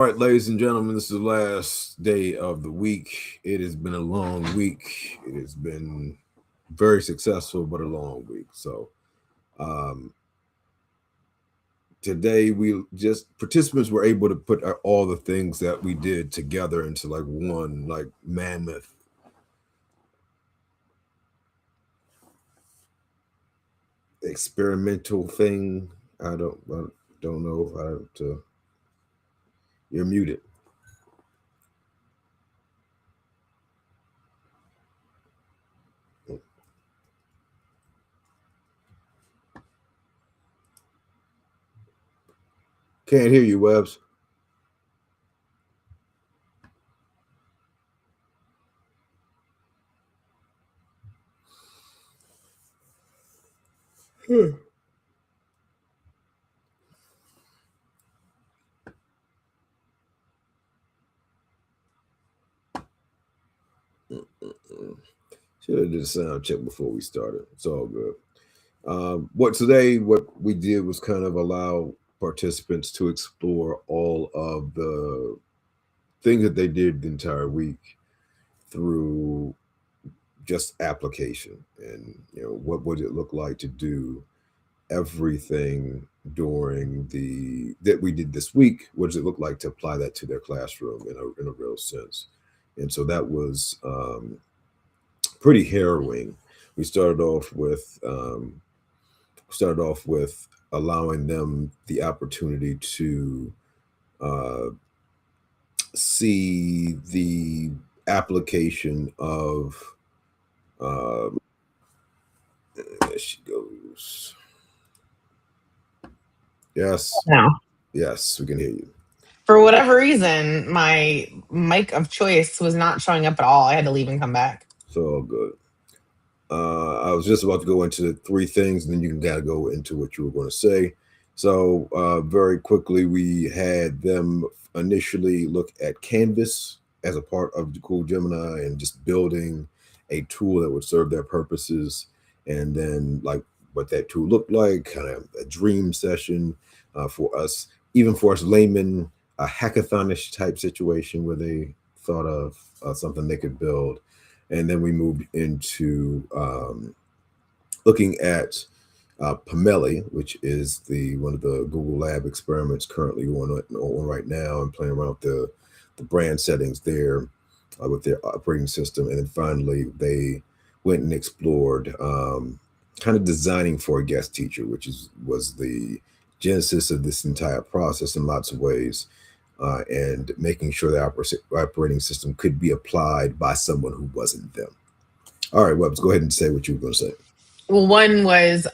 All right, ladies and gentlemen, this is the last day of the week. It has been a long week. It has been very successful, but a long week. So, um, today we just participants were able to put all the things that we did together into like one like mammoth experimental thing. I don't know if I have to. You're muted. Can't hear you, Webs. Should have did a sound check before we started. It's all good. What we did was kind of allow participants to explore all of the things that they did the entire week through just application, and what would it look like to do everything during the that we did this week. What does it look like to apply that to their classroom in a real sense? And so that was pretty harrowing. We started off with allowing them the opportunity to uh, see the application of there she goes. Yes, No. yes, we can hear you. For whatever reason, my mic of choice was not showing up at all. I had to leave and come back. So all good. I was just about to go into the three things, and then you can kind of go into what you were going to say. So, very quickly, we had them initially look at Canvas as a part of the Google Gemini and just building a tool that would serve their purposes. And then, like, what that tool looked like, kind of a dream session for us, even for us laymen, a hackathonish type situation where they thought of something they could build. And then we moved into looking at Pomeli, which is the one of the Google Lab experiments currently on right now, and playing around with the brand settings there with their operating system. And then finally, they went and explored kind of designing for a guest teacher, which was the genesis of this entire process in lots of ways. And making sure the operating system could be applied by someone who wasn't them. All right, Webbs, go ahead and say what you were going to say. Well, one was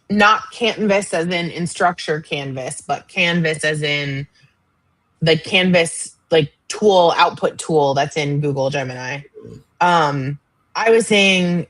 not Canvas as in Instructure Canvas, but Canvas as in the Canvas like tool output tool that's in Google Gemini. I was saying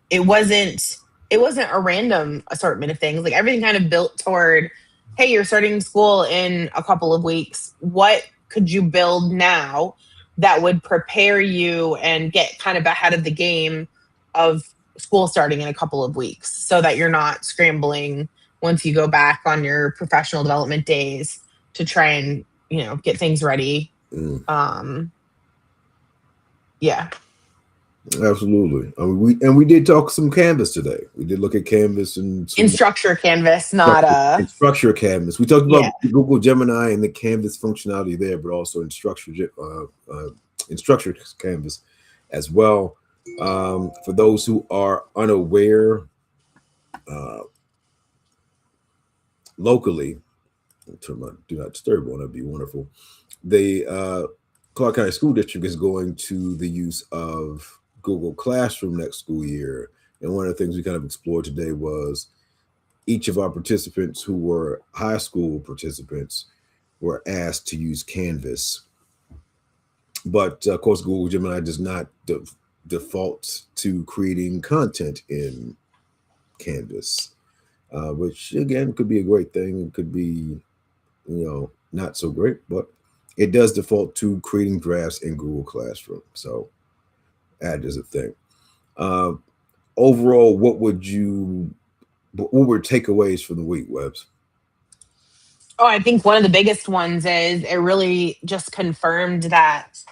it wasn't a random assortment of things. Like everything kind of built toward, hey, you're starting school in a couple of weeks. What could you build now that would prepare you and get kind of ahead of the game of school starting in a couple of weeks so that you're not scrambling once you go back on your professional development days to try and, get things ready. Yeah. Absolutely. I mean, we did talk some Canvas today. We did look at Canvas and some Instructure Canvas, not Instructure Canvas. We talked yeah. about Google Gemini and the Canvas functionality there, but also Instructure Canvas as well. For those who are unaware, locally, turn my do not disturb on. That'd be wonderful. The Clark County School District is going to the use of Google Classroom next school year. And one of the things we kind of explored today was each of our participants who were high school participants were asked to use Canvas. But of course, Google Gemini does not default to creating content in Canvas, which again could be a great thing. It could be, not so great, but it does default to creating drafts in Google Classroom. So that is a thing. Uh, Overall, what were takeaways from the week, Webbs? Oh, I think one of the biggest ones is it really just confirmed that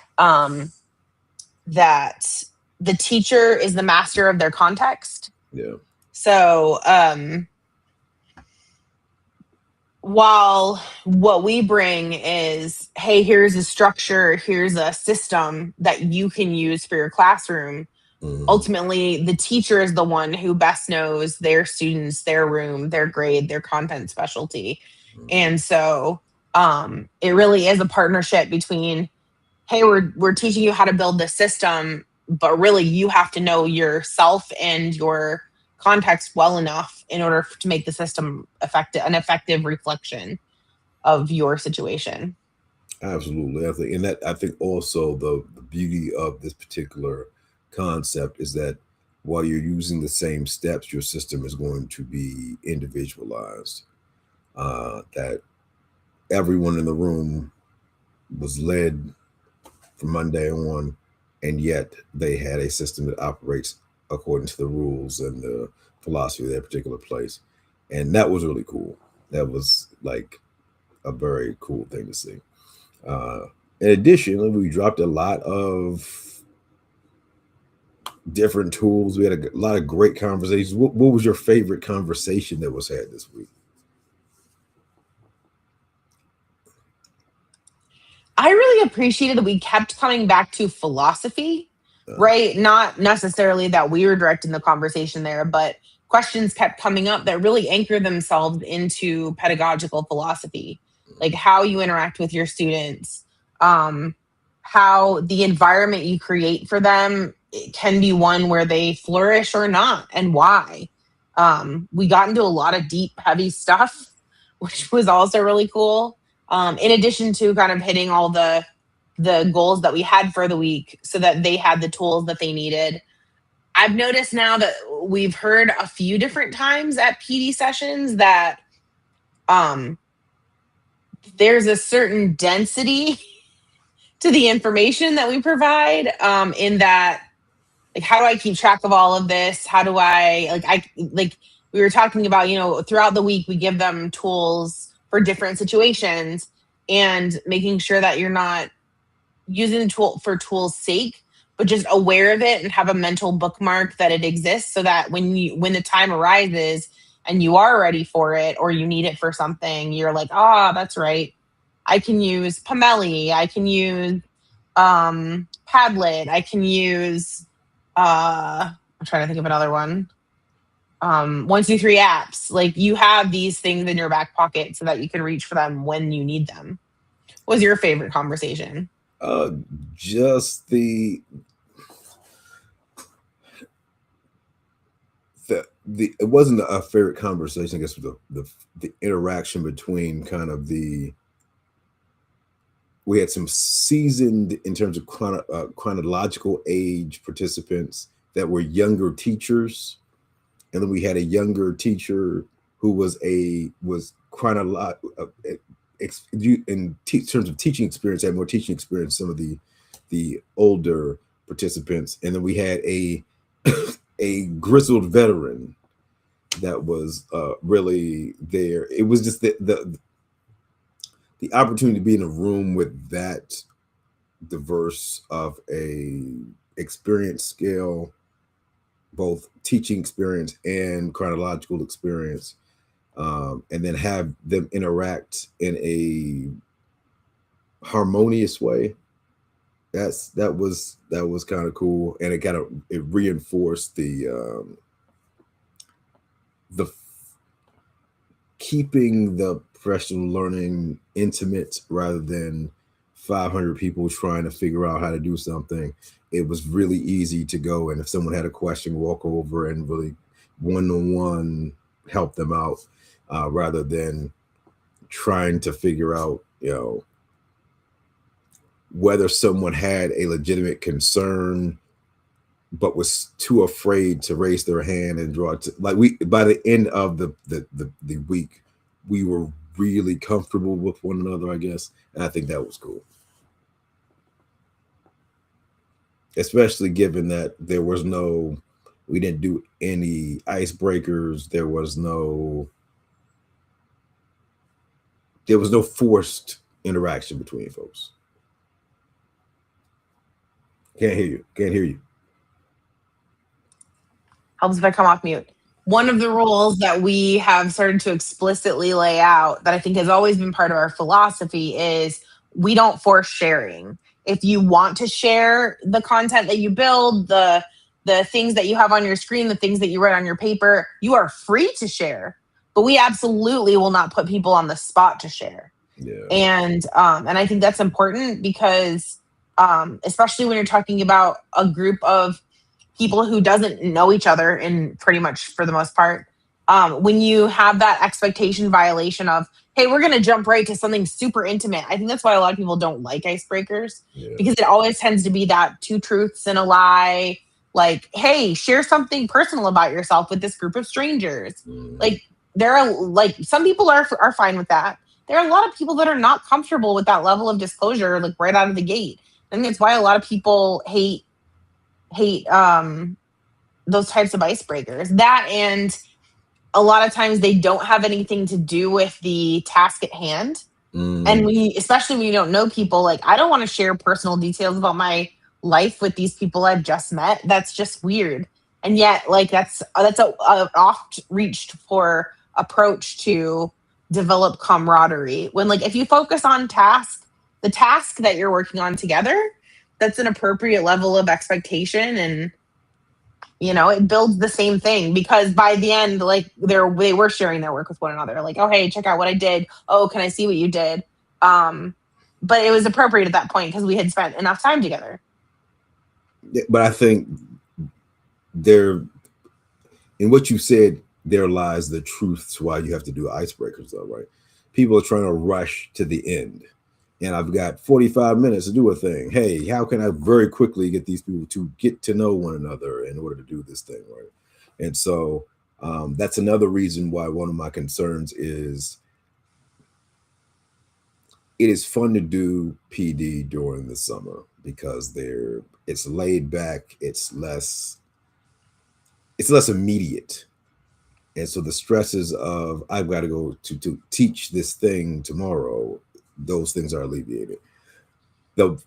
that the teacher is the master of their context. Yeah. So while what we bring is, hey, here's a structure, here's a system that you can use for your classroom, Mhm. ultimately the teacher is the one who best knows their students, their room, their grade, their content specialty. Mhm. And so it really is a partnership between, hey, we're teaching you how to build this system, but really you have to know yourself and your context well enough in order to make the system effective, an effective reflection of your situation. Absolutely. I think also the beauty of this particular concept is that while you're using the same steps, your system is going to be individualized. That everyone in the room was led from Monday on, and yet they had a system that operates according to the rules and the philosophy of their particular place. And that was really cool. That was like a very cool thing to see. Uh, in addition, we dropped a lot of different tools. We had a lot of great conversations. What was your favorite conversation that was had this week? I really appreciated that we kept coming back to philosophy, Uh, right? Not necessarily that we were directing the conversation there, but questions kept coming up that really anchor themselves into pedagogical philosophy, like how you interact with your students, um, how the environment you create for them it can be one where they flourish or not, and why. We got into a lot of deep, heavy stuff, which was also really cool, in addition to kind of hitting all the goals that we had for the week so that they had the tools that they needed. I've noticed now that we've heard a few different times at PD sessions that um, there's a certain density to the information that we provide, in that, like, how do I keep track of all of this? How do I we were talking about, throughout the week we give them tools for different situations, and making sure that you're not using the tool for tool's sake, but just aware of it and have a mental bookmark that it exists, so that when the time arises and you are ready for it or you need it for something, you're like, ah, that's right. I can use Pomeli. I can use Padlet. I can use I'm trying to think of another one. 1, 2, 3 apps. Like, you have these things in your back pocket so that you can reach for them when you need them. What was your favorite conversation? uh, just the it wasn't a favorite conversation. I guess the interaction between kind of the we had some seasoned in terms of chronological age participants that were younger teachers, and then we had a younger teacher who was chronological terms of teaching experience, had more teaching experience than some of the older participants, and then we had a a grizzled veteran that was really there. It was just the opportunity to be in a room with that diverse of a experience scale, both teaching experience and chronological experience, and then have them interact in a harmonious way. That was kind of cool, and it reinforced the keeping the professional learning intimate rather than 500 people trying to figure out how to do something. It was really easy to go, and if someone had a question, walk over and really one-on-one help them out, rather than trying to figure out, whether someone had a legitimate concern but was too afraid to raise their hand and draw it. Like, we by the end of the week, we were really comfortable with one another, I guess, and I think that was cool, especially given that we didn't do any icebreakers. There was no there was no forced interaction between folks. Can't hear you. Can't hear you. Helps if I come off mute. One of the rules that we have started to explicitly lay out that I think has always been part of our philosophy is we don't force sharing. If you want to share the content that you build, the things that you have on your screen, the things that you write on your paper, you are free to share. But we absolutely will not put people on the spot to share. Yeah. And I think that's important because especially when you're talking about a group of people who doesn't know each other in pretty much for the most part, when you have that expectation violation of, hey, we're going to jump right to something super intimate. I think that's why a lot of people don't like icebreakers, because it always tends to be that two truths and a lie. Like, hey, share something personal about yourself with this group of strangers. Like, there are like some people are fine with that. There are a lot of people that are not comfortable with that level of disclosure, like right out of the gate. I think that's why a lot of people hate those types of icebreakers. That, and a lot of times they don't have anything to do with the task at hand. And especially when you don't know people, like I don't want to share personal details about my life with these people I've just met. That's just weird. And yet, like that's a oft reached for approach to develop camaraderie. When like if you focus on the task that you're working on together, that's an appropriate level of expectation, and it builds the same thing, because by the end, like they were sharing their work with one another. Like, oh, hey, check out what I did. Oh, can I see what you did? But it was appropriate at that point because we had spent enough time together. But I think in what you said, there lies the truth to why you have to do icebreakers, though, right? People are trying to rush to the end. And I've got 45 minutes to do a thing. Hey, how can I very quickly get these people to get to know one another in order to do this thing, right? And so that's another reason why one of my concerns is it is fun to do PD during the summer because it's laid back, it's less immediate. And so the stresses of I've got to go to teach this thing tomorrow, those things are alleviated. The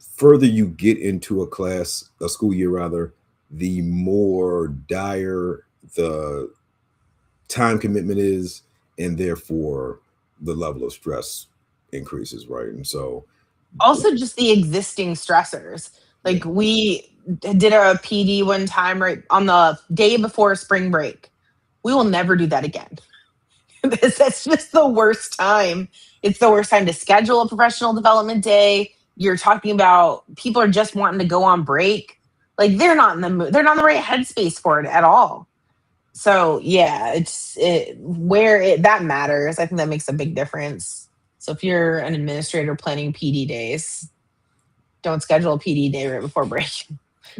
further you get into a school year rather, the more dire the time commitment is, and therefore the level of stress increases, right? And so also just the existing stressors. Like we did a PD one time right on the day before spring break. We will never do that again. That's just the worst time. It's the worst time to schedule a professional development day. You're talking about people are just wanting to go on break. Like they're not in the mood. They're not in the right headspace for it at all. So yeah, that matters. I think that makes a big difference. So if you're an administrator planning PD days, don't schedule a PD day right before break.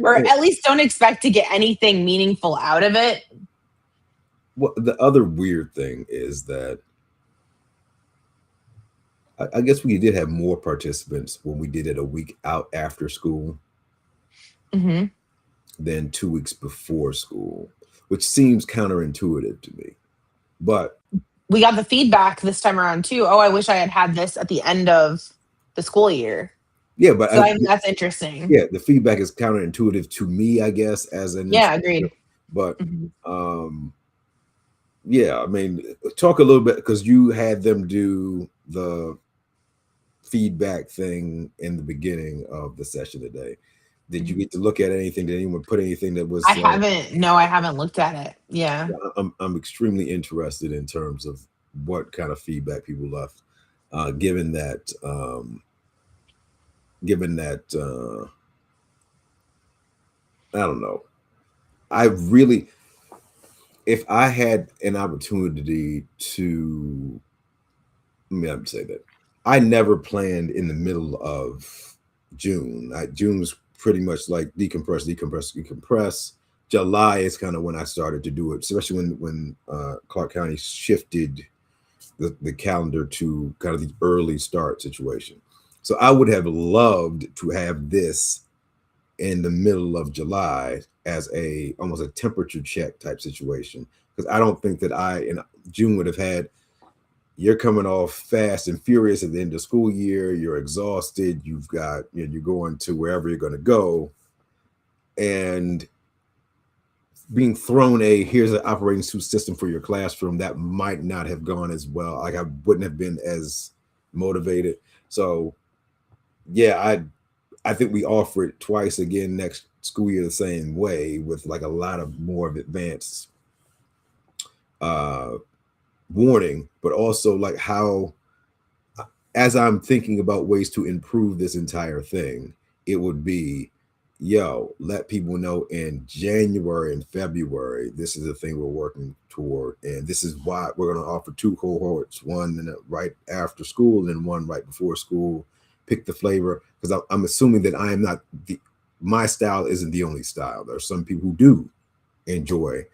Or at least don't expect to get anything meaningful out of it. Well, the other weird thing is that I guess we did have more participants when we did it a week out after school than 2 weeks before school, which seems counterintuitive to me. But we got the feedback this time around too. Oh, I wish I had this at the end of the school year. Yeah, but that's interesting. Yeah, the feedback is counterintuitive to me, I guess, as an agreed. But yeah, I mean, talk a little bit because you had them do the feedback thing in the beginning of the session today. Did you get to look at anything? Did anyone put anything that was? I haven't. No, I haven't looked at it. Yeah. I'm extremely interested in terms of what kind of feedback people left, given that I don't know. If I had an opportunity to, let me say that I never planned in the middle of June. June was pretty much like decompress. July is kind of when I started to do it, especially when Clark County shifted the calendar to kind of the early start situation. So I would have loved to have this in the middle of July as almost a temperature check type situation, because I don't think that I in June would have had you're coming off fast and furious at the end of school year. You're exhausted. You've got, you're going to wherever you're going to go, and being thrown a here's an operating system for your classroom that might not have gone as well. Like I wouldn't have been as motivated. So yeah, I think we offer it twice again next school year the same way with like a lot of more of advanced uh warning, but also like how, as I'm thinking about ways to improve this entire thing, it would be, yo, let people know in January and February, this is the thing we're working toward. And this is why we're going to offer two cohorts, one right after school and one right before school. Pick the flavor. Because I'm assuming that I am not my style isn't the only style. There are some people who do enjoy.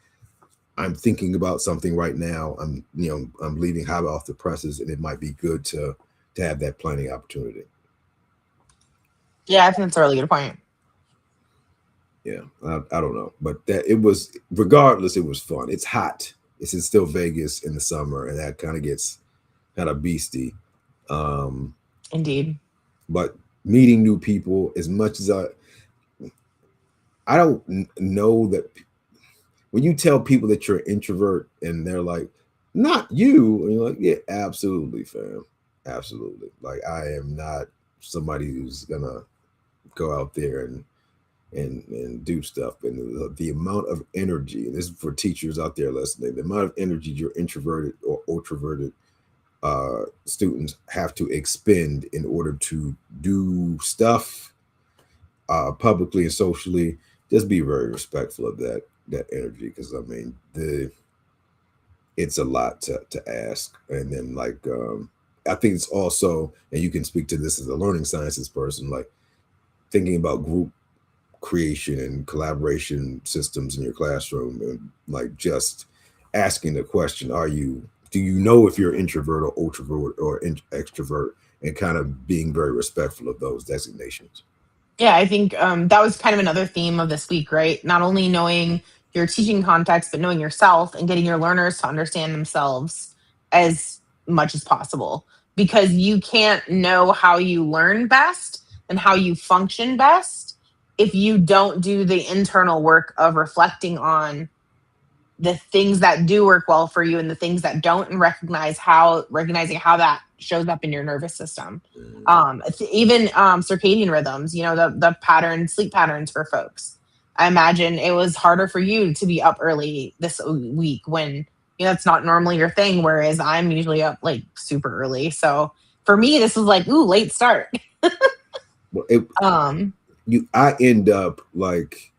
I'm thinking about something right now. I'm leaving hot off the presses, and it might be good to have that planning opportunity. Yeah, I think that's a really good point. Yeah, I don't know, but that it was, regardless, it was fun. It's hot. It's in still Vegas in the summer, and that kind of gets kind of beastie. Indeed. But meeting new people, as much as I don't know that when you tell people that you're an introvert and they're like, not you, and you're like, yeah, absolutely, fam. Absolutely. Like I am not somebody who's gonna go out there and do stuff. And the amount of energy, and this is for teachers out there listening, the amount of energy your introverted or ultraverted students have to expend in order to do stuff publicly and socially, just be very respectful of that energy, because I mean it's a lot to ask. And then like I think it's also, and you can speak to this as a learning sciences person, like thinking about group creation and collaboration systems in your classroom, and like just asking the question, do you know if you're introvert or ultravert or extrovert, and kind of being very respectful of those designations. Yeah, I think that was kind of another theme of this week, right? Not only knowing your teaching context, but knowing yourself and getting your learners to understand themselves as much as possible. Because you can't know how you learn best and how you function best if you don't do the internal work of reflecting on the things that do work well for you and the things that don't, and recognizing how that shows up in your nervous system. Even circadian rhythms, the sleep patterns for folks. I imagine it was harder for you to be up early this week when it's not normally your thing, whereas I'm usually up like super early. So for me, this was like, ooh, late start. Well, I end up like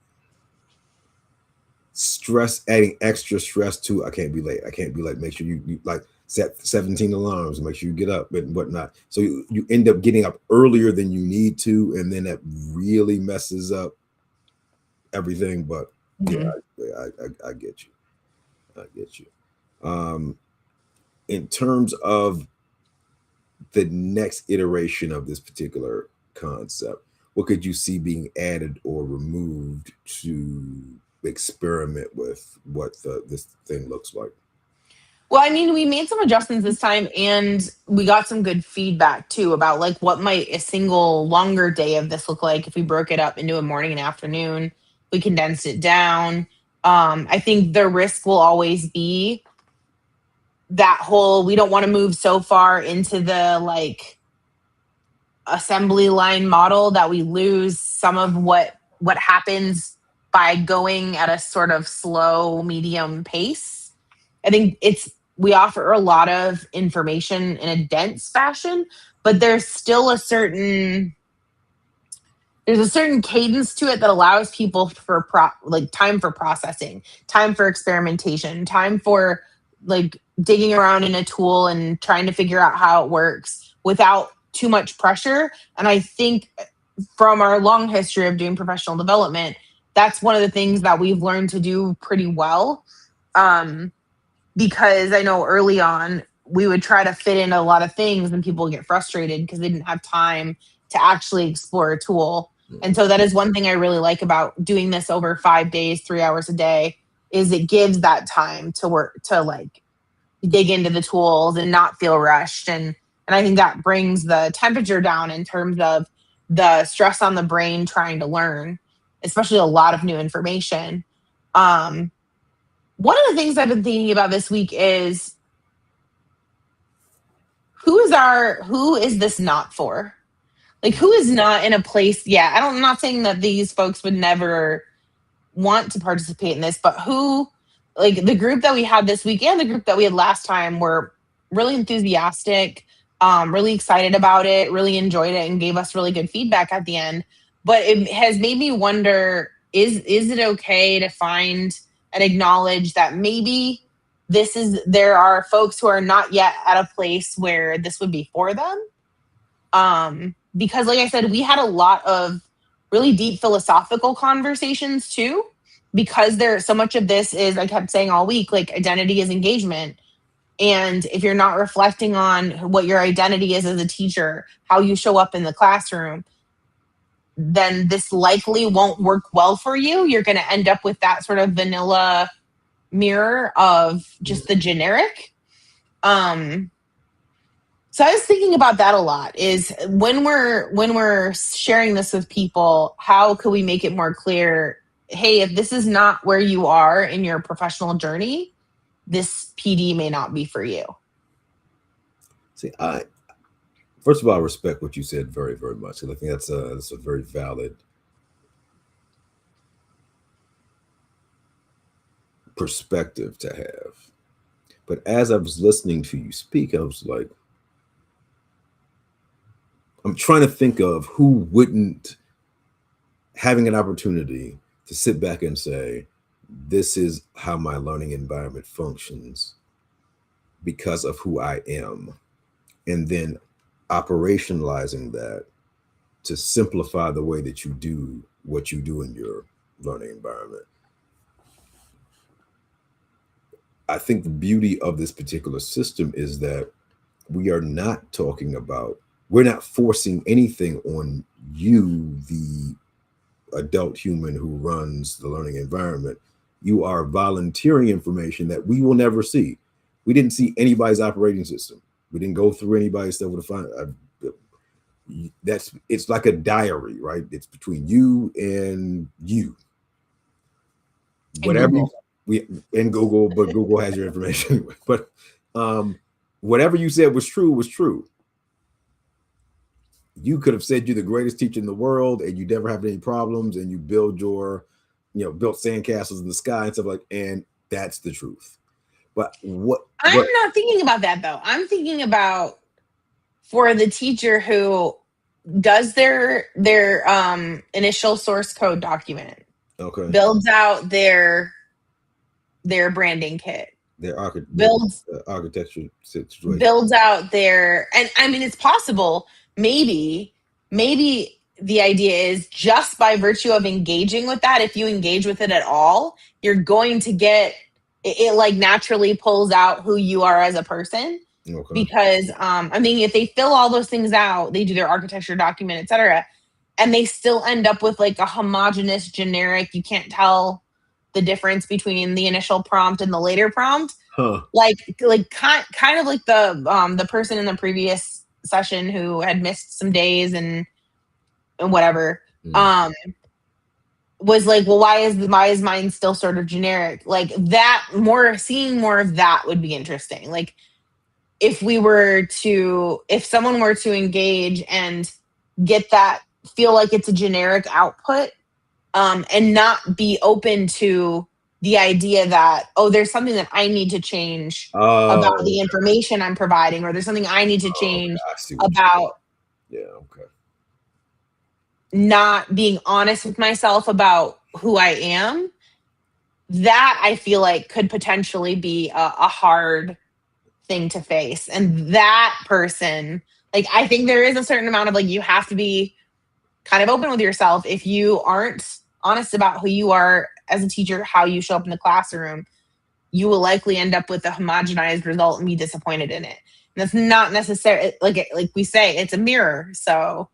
adding extra stress to, I can't be late. I can't be late. Make sure you like set 17 alarms, make sure you get up and whatnot. So you end up getting up earlier than you need to, and then that really messes up everything. But yeah, I get you. I get you. In terms of the next iteration of this particular concept, what could you see being added or removed to experiment with what this thing looks like? Well, I mean, we made some adjustments this time, and we got some good feedback too about like what might a single longer day of this look like if we broke it up into a morning and afternoon. We condensed it down. I think the risk will always be that whole, we don't want to move so far into the like assembly line model that we lose some of what happens by going at a sort of slow medium pace. I think we offer a lot of information in a dense fashion, but there's still a certain cadence to it that allows people for time for processing, time for experimentation, time for like digging around in a tool and trying to figure out how it works without too much pressure. And I think from our long history of doing professional development, that's one of the things that we've learned to do pretty well. Because I know early on we would try to fit in a lot of things and people would get frustrated because they didn't have time to actually explore a tool. And so that is one thing I really like about doing this over 5 days, 3 hours a day, is it gives that time to work, to like dig into the tools and not feel rushed. And I think that brings the temperature down in terms of the stress on the brain trying to learn, especially a lot of new information. Um, One of the things I've been thinking about this week is who is this not for? Like, who is not in a place? Yeah, I'm not saying that these folks would never want to participate in this, but who, like the group that we had this week and the group that we had last time, were really enthusiastic, really excited about it, really enjoyed it, and gave us really good feedback at the end. But it has made me wonder: is it okay to find and acknowledge that maybe there are folks who are not yet at a place where this would be for them? Because, like I said, we had a lot of really deep philosophical conversations too, because there's so much of this is, I kept saying all week, like, identity is engagement. And if you're not reflecting on what your identity is as a teacher, how you show up in the classroom, then this likely won't work well for you. You're going to end up with that sort of vanilla mirror of just the generic. So I was thinking about that a lot, is when we're sharing this with people, how could we make it more clear? Hey, if this is not where you are in your professional journey, this PD may not be for you. See, first of all, I respect what you said very, very much. And I think that's a very valid perspective to have. But as I was listening to you speak, I was like, I'm trying to think of who wouldn't, having an opportunity to sit back and say, this is how my learning environment functions because of who I am, and then operationalizing that to simplify the way that you do what you do in your learning environment. I think the beauty of this particular system is that we are not talking about, we're not forcing anything on you, the adult human who runs the learning environment. You are volunteering information that we will never see. We didn't see anybody's operating system. We didn't go through anybody's stuff with a fine. It's like a diary, right? It's between you and you. Whatever we in Google, but Google has your information anyway. But whatever you said was true was true. You could have said you're the greatest teacher in the world and you never have any problems, and you build built sandcastles in the sky and stuff like, and that's the truth. But I'm not thinking about that though. I'm thinking about for the teacher who does their initial source code document, okay, builds out their branding kit, their architecture situation, builds out their, and I mean, it's possible. Maybe the idea is just by virtue of engaging with that, if you engage with it at all, you're going to get it like naturally pulls out who you are as a person. Okay. Because I'm thinking if they fill all those things out, they do their architecture document, etc., and they still end up with like a homogenous, generic, you can't tell the difference between the initial prompt and the later prompt. Huh. Like kind of like the person in the previous session who had missed some days and whatever. Was like, well, why is mine still sort of generic? Like that, seeing more of that would be interesting. Like if someone were to engage and get that, feel like it's a generic output, and not be open to the idea that, oh, there's something that I need to change about the information I'm providing, or there's something I need to change about. Yeah, okay. Not being honest with myself about who I am, that I feel like could potentially be a hard thing to face. And that person, like, I think there is a certain amount of like, you have to be kind of open with yourself. If you aren't honest about who you are as a teacher, how you show up in the classroom, you will likely end up with a homogenized result and be disappointed in it. And that's not necessarily like we say, it's a mirror. So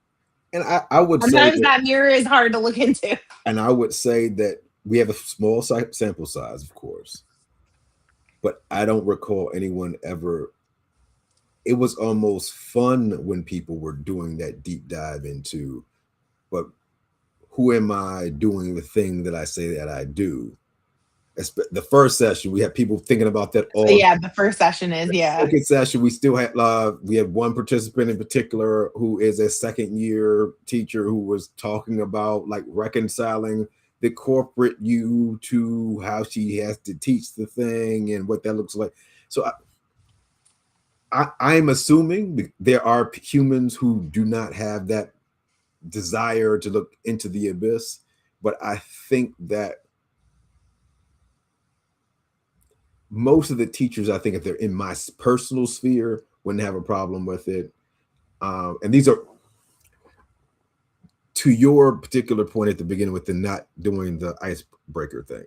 and I would sometimes say that mirror is hard to look into. And I would say that we have a small sample size, of course. but I don't recall anyone ever. It was almost fun when people were doing that deep dive into, but who am I doing the thing that I say that I do? The first session, we had people thinking about that all. Yeah, the first session is, the yeah. second session, we still had we had one participant in particular who is a second year teacher who was talking about like reconciling the corporate you to how she has to teach the thing and what that looks like. So I'm assuming there are humans who do not have that desire to look into the abyss, but I think that most of the teachers, I think if they're in my personal sphere, wouldn't have a problem with it. And these are, to your particular point at the beginning with the not doing the icebreaker thing,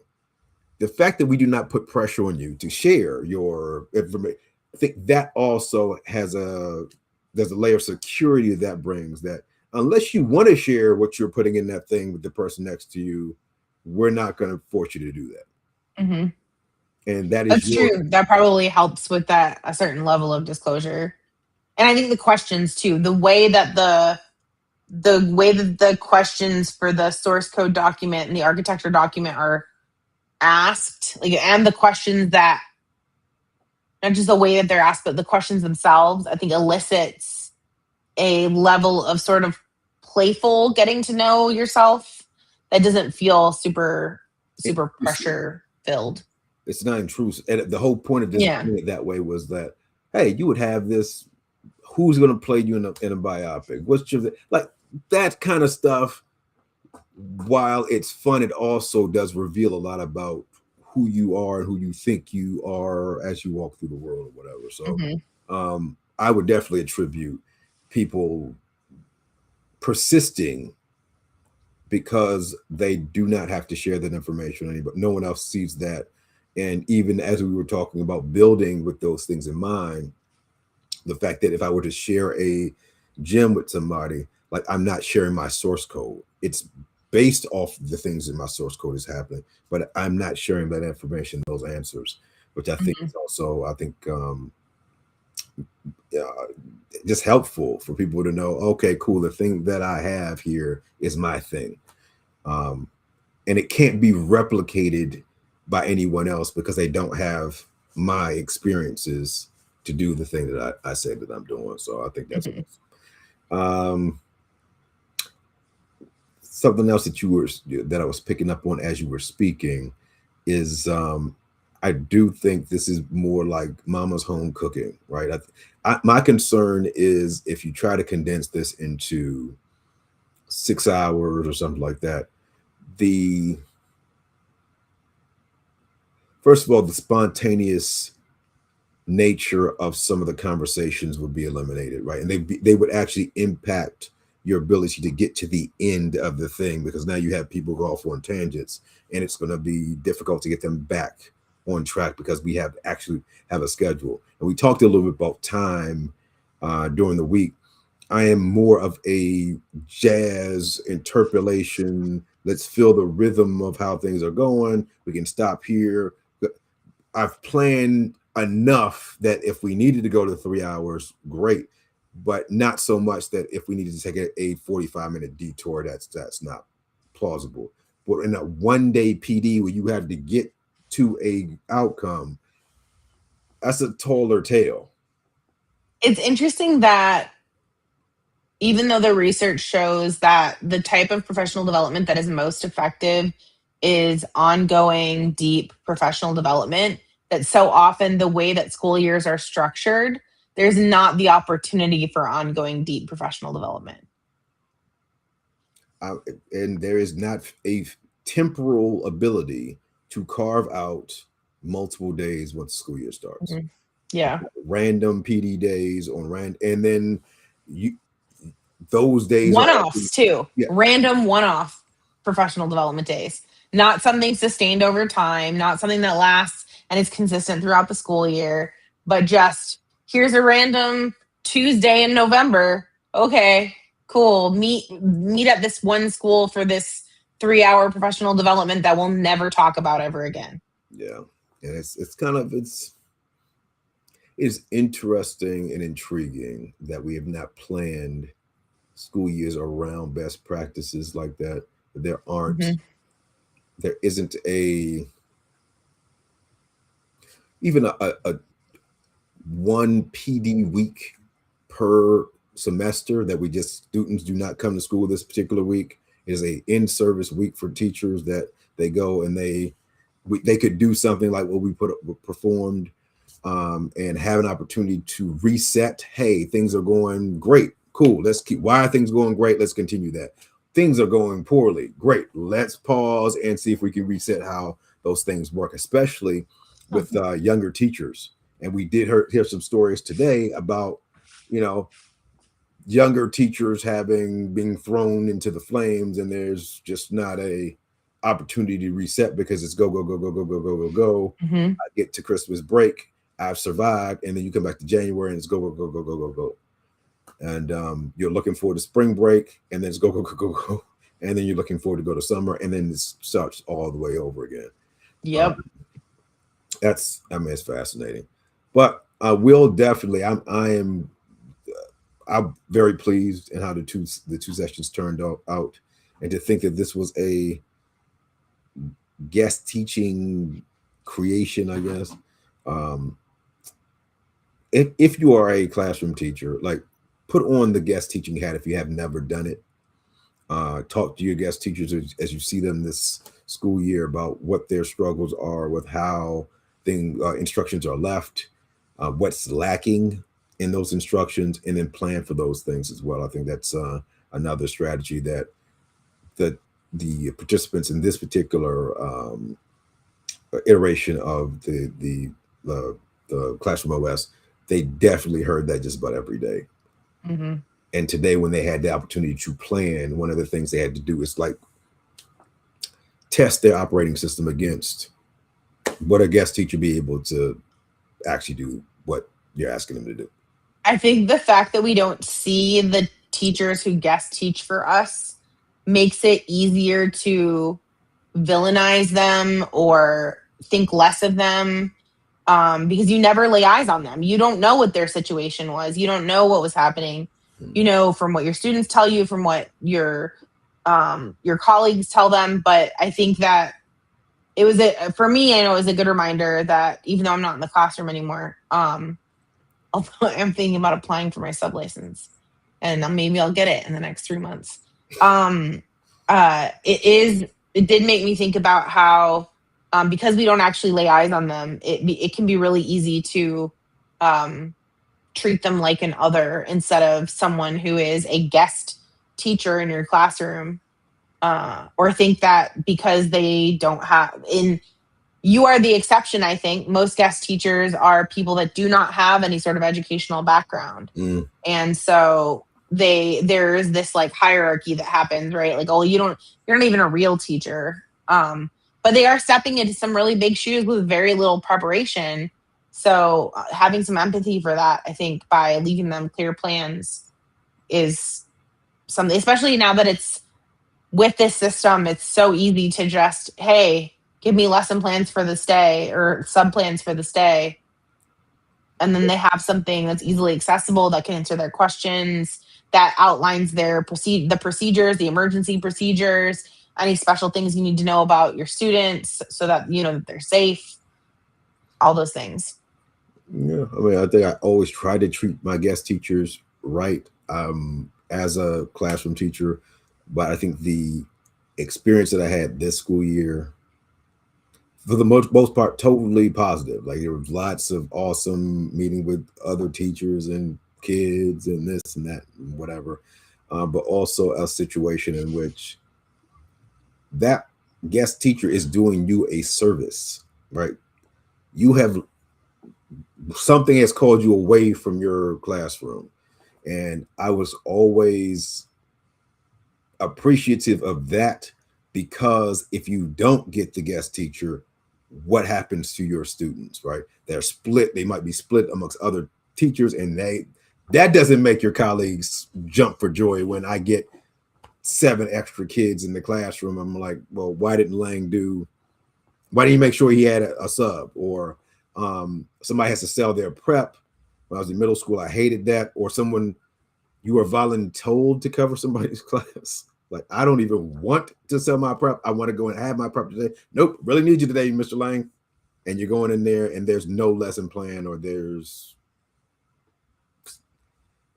the fact that we do not put pressure on you to share your information, I think that also there's a layer of security that brings, that unless you want to share what you're putting in that thing with the person next to you, we're not going to force you to do that. Mm-hmm. And that is That's true. That probably helps with that, a certain level of disclosure. And I think the questions too, the way that the questions for the source code document and the architecture document are asked, like, and the questions that, not just the way that they're asked, but the questions themselves, I think elicits a level of sort of playful getting to know yourself that doesn't feel super pressure filled. It's not intrusive. And the whole point of designing it that way was that, hey, you would have this, who's going to play you in a biopic? What's your, like, that kind of stuff. While it's fun, it also does reveal a lot about who you are and who you think you are as you walk through the world or whatever. So I would definitely attribute people persisting because they do not have to share that information with anybody. No one else sees that. And even as we were talking about building with those things in mind, the fact that if I were to share a gem with somebody, like, I'm not sharing my source code. It's based off the things in my source code is happening, but I'm not sharing that information, those answers, which I think is also, just helpful for people to know, okay, cool, the thing that I have here is my thing. And it can't be replicated by anyone else because they don't have my experiences to do the thing that I say that I'm doing. So I think that's something else that I was picking up on as you were speaking is I do think this is more like mama's home cooking, right? My concern is if you try to condense this into 6 hours or something like that, first of all, the spontaneous nature of some of the conversations would be eliminated, right? And they would actually impact your ability to get to the end of the thing, because now you have people go off on tangents and it's going to be difficult to get them back on track because we actually have a schedule. And we talked a little bit about time during the week. I am more of a jazz interpolation. Let's feel the rhythm of how things are going. We can stop here. I've planned enough that if we needed to go to 3 hours, great, but not so much that if we needed to take a 45-minute detour, that's not plausible. But in a one-day PD where you have to get to a outcome, that's a taller tale. It's interesting that even though the research shows that the type of professional development that is most effective is ongoing, deep professional development, that so often the way that school years are structured, there's not the opportunity for ongoing, deep professional development. And there is not a temporal ability to carve out multiple days once the school year starts. Yeah. Random PD days and then those days one-offs too. Yeah. Random one-off professional development days. Not something sustained over time, not something that lasts and is consistent throughout the school year, but just here's a random Tuesday in November. Okay, cool. Meet at this one school for this 3-hour professional development that we'll never talk about ever again. Yeah. And it's kind of it's interesting and intriguing that we have not planned school years around best practices like that. There aren't Mhm. there isn't a even a one PD week per semester that we just students do not come to school this particular week. Is a in-service week for teachers that they go and they could do something like what we performed, and have an opportunity to reset. Hey, things are going great, cool, let's keep. Why are things going great? Let's continue that. Things are going poorly, great, let's pause and see if we can reset how those things work, especially with younger teachers. And we did hear some stories today about, you know, younger teachers having being thrown into the flames, and there's just not a opportunity to reset because it's go go go go go go go go go. Mhm. I get to Christmas break, I've survived, and then you come back to January and it's go go go go go go go. And you're looking forward to spring break, and then it's go go go go go, and then you're looking forward to go to summer, and then it starts all the way over again. Um, Yep. that's, I mean, it's fascinating, but I will definitely. I'm very pleased in how the two sessions turned out, and to think that this was a guest teaching creation, I guess. Um, if you are a classroom teacher, like, put on the guest teaching hat if you have never done it. Talk to your guest teachers as you see them this school year about what their struggles are with how instructions are left, what's lacking in those instructions, and then plan for those things as well. I think that's another strategy that the the participants in this particular iteration of the classroom OS, they definitely heard that just about every day. Mhm. And today, when they had the opportunity to plan, one of the things they had to do is like test their operating system against what a guest teacher be able to actually do what you're asking them to do. I think the fact that we don't see the teachers who guest teach for us makes it easier to villainize them or think less of them, because you never lay eyes on them. You don't know what their situation was. You don't know what was happening. You Mm. know from what your students tell you, from what your colleagues tell them. But I think that it was a for me. I know it was a good reminder that even though I'm not in the classroom anymore, although I'm thinking about applying for my sub license, and maybe I'll get it in the next 3 months. Um, it did make me think about how, because we don't actually lay eyes on them, it can be really easy to um, treat them like an other instead of someone who is a guest teacher in your classroom, or think that because they don't have in you are the exception. I think most guest teachers are people that do not have any sort of educational background, Mm. and so there's this like hierarchy that happens, right? Like, oh, you're not even a real teacher. But they are stepping into some really big shoes with very little preparation. So having some empathy for that, I think, by leaving them clear plans is something, especially now that it's with this system, it's so easy to just, hey, give me lesson plans for this day or sub plans for this day. And then they have something that's easily accessible that can answer their questions, that outlines the procedures, the emergency procedures, any special things you need to know about your students so that you know that they're safe, all those things. Yeah, I mean, I think I always try to treat my guest teachers right, as a classroom teacher, but I think the experience that I had this school year, for the most part, totally positive. Like, there was lots of awesome meeting with other teachers and kids and this and that and whatever, but also a situation in which that guest teacher is doing you a service, right? You have something has called you away from your classroom, and I was always appreciative of that, because if you don't get the guest teacher, what happens to your students, right? They're split. They might be split amongst other teachers, and that doesn't make your colleagues jump for joy when I get 7 extra kids in the classroom. I'm like, well, why didn't Lang do Why didn't you make sure he had a sub? Or somebody has to sell their prep. When I was in middle school, I hated that. Or someone, you were voluntold to cover somebody's class. Like, I don't even want to sell my prep. I want to go and have my prep today. Nope, really need you today, Mr. Lang. And you're going in there and there's no lesson plan, or there's,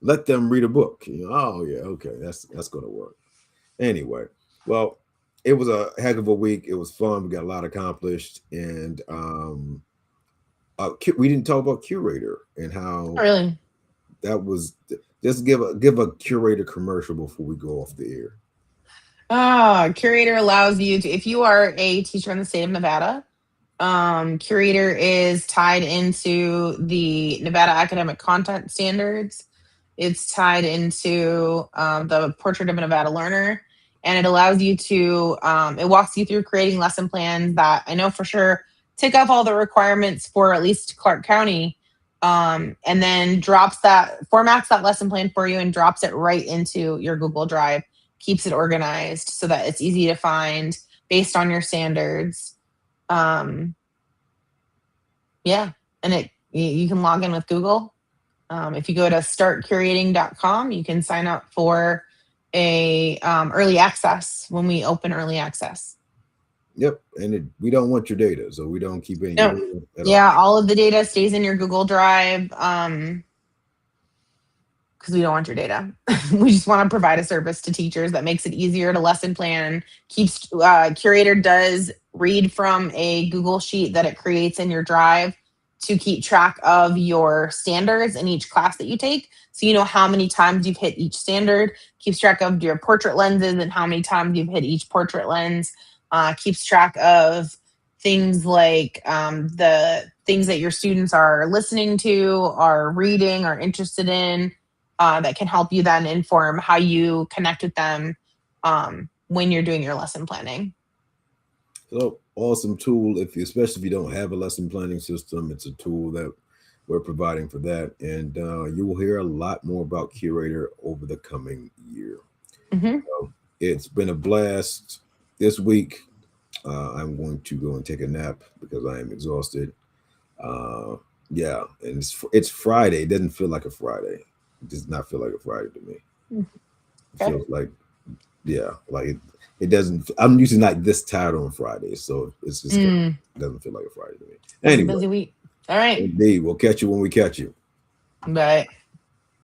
let them read a book. You know, oh yeah, okay, that's going to work. Anyway, well, it was a heck of a week. It was fun. We got a lot accomplished, and we didn't talk about Curator and how Really? that was. Just give a Curator commercial before we go off the air. Curator allows you to, if you are a teacher in the state of Nevada, Curator is tied into the Nevada Academic Content Standards. It's tied into the Portrait of a Nevada Learner, and it allows you to, it walks you through creating lesson plans that I know for sure tick off all the requirements for at least Clark County, and then formats that lesson plan for you and drops it right into your Google Drive, keeps it organized so that it's easy to find based on your standards. Yeah, and you can log in with Google. If you go to startcurating.com, you can sign up for a early access when we open early access. Yep, and we don't want your data, so we don't keep any. No. Yeah, all of the data stays in your Google Drive because we don't want your data. We just want to provide a service to teachers that makes it easier to lesson plan. Curator does read from a Google sheet that it creates in your Drive to keep track of your standards in each class that you take. So you know how many times you've hit each standard, keeps track of your portrait lenses and how many times you've hit each portrait lens, keeps track of things like the things that your students are listening to, are reading, are interested in, that can help you then inform how you connect with them when you're doing your lesson planning. So awesome tool, especially if you don't have a lesson planning system. It's a tool that we're providing for that, and you will hear a lot more about Curator over the coming year. It's been a blast this week. I'm going to go and take a nap because I am exhausted. Yeah, and it's Friday. It doesn't feel like a Friday. It does not feel like a Friday to me. It feels like, yeah, like it doesn't. I'm usually not this tired on Fridays, so it's just it doesn't feel like a Friday to me. Anyway, busy week. All right. Indeed, we'll catch you when we catch you. Bye.